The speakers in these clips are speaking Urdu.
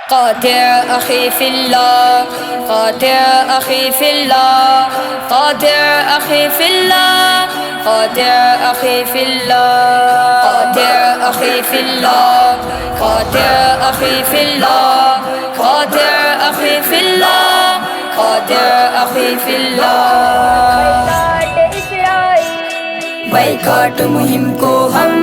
قاطع أخي في الله، قاطع أخي في الله، قاطع أخي في الله، قاطع أخي في الله، قاطع أخي في الله، قاطع أخي في الله، قاطع أخي في الله، قاطع أخي في الله۔ بائیکاٹ مہم کو ہم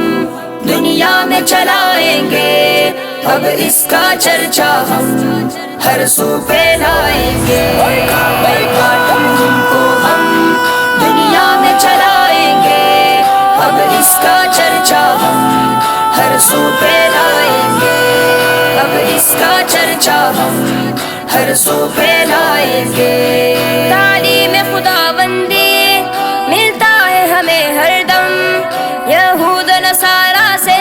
دنیا میں چلائیں گے، اب اس کا چرچا ہم ہر سو پھیلائیں گے۔ بائیکاٹ مہم کو ہم دنیا میں چلائیں گے، اب اس کا چرچا ہم ہر سو پھیلائیں گے، اب اس کا چرچا ہم ہر سو پھیلائیں گے۔ تعلیم خداوندی ملتا ہے ہمیں ہر دم، یہود نصارا سے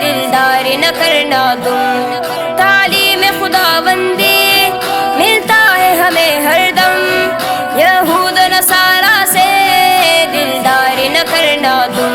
دلداری نہ کرنا تم۔ تعلیم خداوندی ملتا ہے ہمیں ہر دم، یہود نصارا سے دلداری نہ کرنا تم۔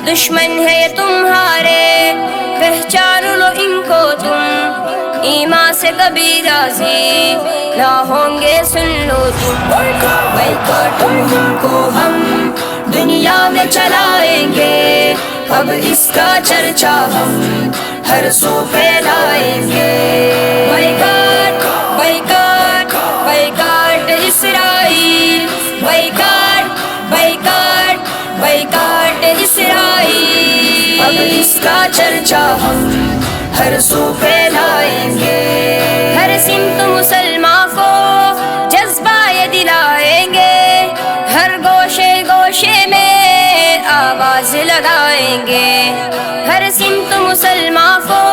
دشمن ہے یہ تمہارے، پہچان لو ان کو تم، ایمان سے کبھی راضی نہ ہوں گے سن لو تم۔ بائیکاٹ مہم کو ہم دنیا میں چلائیں گے، اب اس کا چرچا ہم ہر سو پھیلائیں گے۔ بائیکاٹ بائیکاٹ بائیکاٹ اسرائیل، بائیکاٹ بائیکاٹ بائیکاٹ اسرائیل، اب اس کا چرچا ہم ہر سو پھیلائیں گے۔ ہر سمت مسلمان کو جذبہ یہ دلائیں گے، ہر گوشے گوشے میں آواز لگائیں گے۔ ہر سمت مسلمان کو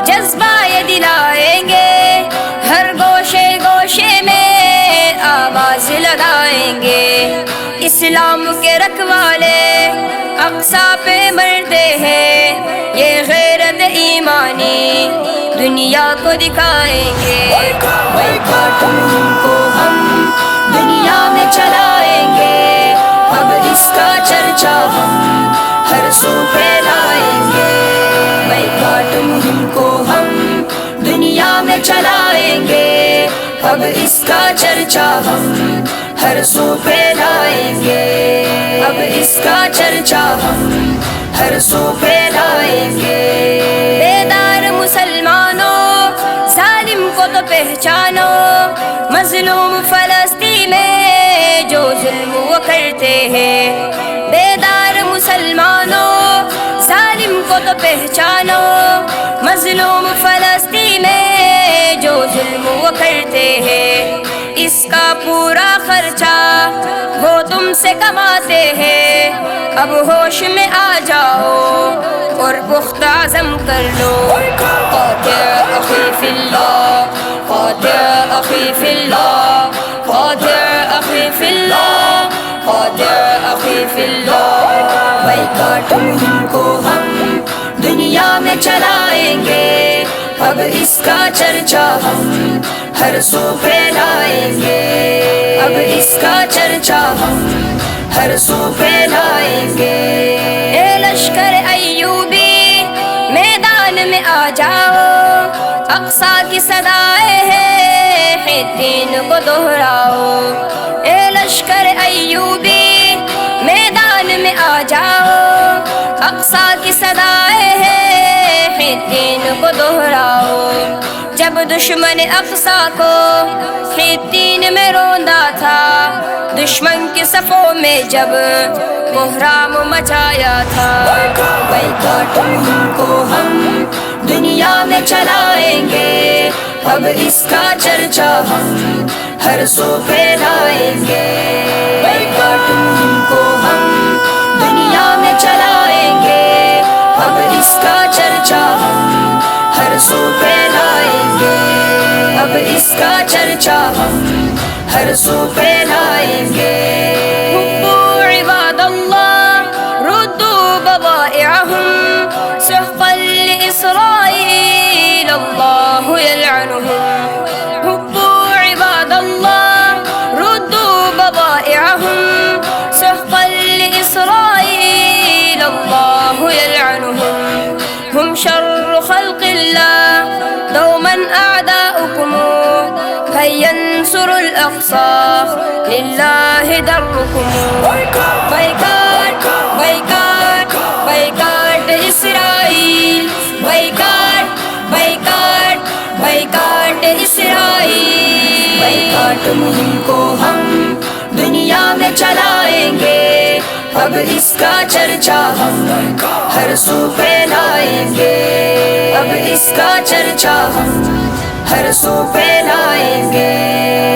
جذبہ یہ دلائیں گے، ہر گوشے گوشے میں آواز لگائیں گے۔ اسلام کے رکھوالے اقصی پہ مرتے ہیں، یہ غیرت ایمانی دنیا کو دکھائیں گے۔ بائیکاٹ مہم کو ہم دنیا میں چلائیں گے، اب اس کا چرچا ہم ہر سو پھیلائیں گے۔ بائیکاٹ مہم کو ہم دنیا میں چلائیں گے، اب اس کا چرچا ہم ہر سو پھیلائیں گے، اب اس کا چرچا ہم ہر سو پھیلائیں گے۔ بیدار مسلمانوں، ظالم کو تو پہچانو، مظلوم فلسطین میں جو ظلم وہ کرتے ہیں۔ بیدار مسلمانوں، ظالم کو تو پہچانو، مظلوم فلسطین میں جو ظلم وہ کرتے ہیں۔ اس کا پورا خرچہ وہ تم سے کماتے ہیں، اب ہوش میں آ جاؤ اور پختہ عزم کر لو۔ قاطع اخی فی اللہ، قاطع اخی فی اللہ، قاطع اخی فی اللہ، قاطع اخی فی اللہ۔ بائیکاٹ مہم کو ہم دنیا میں چلائیں گے، اب اس کا چرچا ہم ہر سو پھیلائیں گے، اب اس کا چرچا ہم ہر سو پھیلائیں گے۔ اے لشکر ایوبی میدان میں آ جاؤ، اقصی کی صدائیں ہیں، حطین کو دہراؤ۔ اے لشکر ایوبی میدان میں آ جاؤ، اقصی کی صدائیں ہیں، حطین کو دہراؤ۔ جب دشمن اقصی کو حطین میں روندا تھا، دشمن کے صفوں میں جب بحرام مچایا تھا۔ بائیکاٹ مہم کو ہم دنیا میں چلائیں گے، اب اس کا چرچا ہم ہر سو پھیلائیں گے۔ بائیکاٹ مہم کو ہم دنیا میں چلائیں گے، اب اس کا چرچا ہم ہر سو پھیلائیں گے، اب اس کا چرچا ہم ہر سو پھیلائیں گے۔ حبوا عباد اللہ ردوا بضائعهم سحقا لإسرائیل اللہ یلعنهم۔ حبوا عباد اللہ ردوا بضائعهم سحقا لإسرائیل اللہ یلعنهم۔ هم شر خلق اللہ دوما انصروا الأقصى لله دركم بائیکاٹ بائیکاٹ بائیکاٹ اسرائیل بائیکاٹ بائیکاٹ بائیکاٹ اسرائیل بائیکاٹ مہم کو ہم دنیا میں چلائیں گے اب اس کا چرچا ہم ہر سو پھیلائیں گے اب اس کا چرچا ہم ہر سو پھیلائیں گے